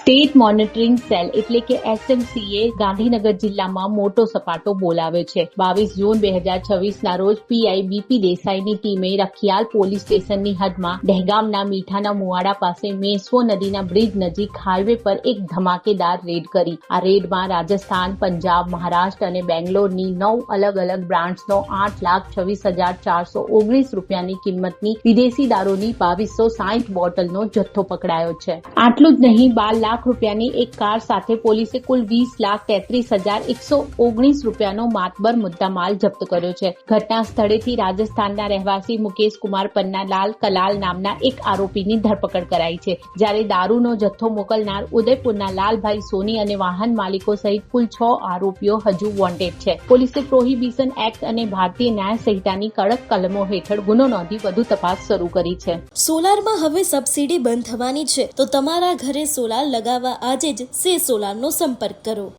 State monitoring cell એટલે કે SMCએ ગાંધીનગર જિલ્લામાં મોટો સપાટો બોલાવ્યો છે। 22 જૂન 2026ના રોજ પીઆઈ બીપી દેસાઈની ટીમે રખિયાલ પોલીસ સ્ટેશનની હદમાં દહેગામના મીઠાના મુવાડા પાસે મેશ્વો નદીના બ્રિજ નજીક હાઈવે પર એક ધમાકેદાર રેડ કરી। આ રેડમાં રાજસ્થાન, પંજાબ, મહારાષ્ટ્ર અને બેંગ્લોરની 9 અલગ અલગ બ્રાન્ડ્સનો 8,26,419 રૂપિયાની કિંમતની વિદેશી દારૂની 2260 બોટલનો જથ્થો પકડાયો છે। આટલું જ નહીં, 12 લાખ રૂપિયાની એક કાર સાથે પોલીસે કુલ 20,33,119 રૂપિયાનો માતબર મુદ્દામાલ જપ્ત કર્યો છે। ઘટના સ્થળેથી રાજસ્થાનના રહેવાસી મુકેશ કુમાર પન્નાલાલ કલાલ નામના એક આરોપીની ધરપકડ કરાઈ છે, જ્યારે દારૂનો જથ્થો મોકલનાર ઉદયપુરના લાલભાઈ સોની અને વાહન માલિકો સહિત કુલ 6 આરોપીઓ હજુ વોન્ટેડ છે। પોલીસે પ્રોહિબિશન એક્ટ અને ભારતીય ન્યાય સંહિતાની કડક કલમો હેઠળ ગુનો નોંધી વધુ તપાસ શરૂ કરી છે। સોલારમાં હવે સબસિડી બંધ થવાની છે, તો તમારા ઘરે સોલાર લગાવવા આજે જ સે સોલારનો સંપર્ક કરો।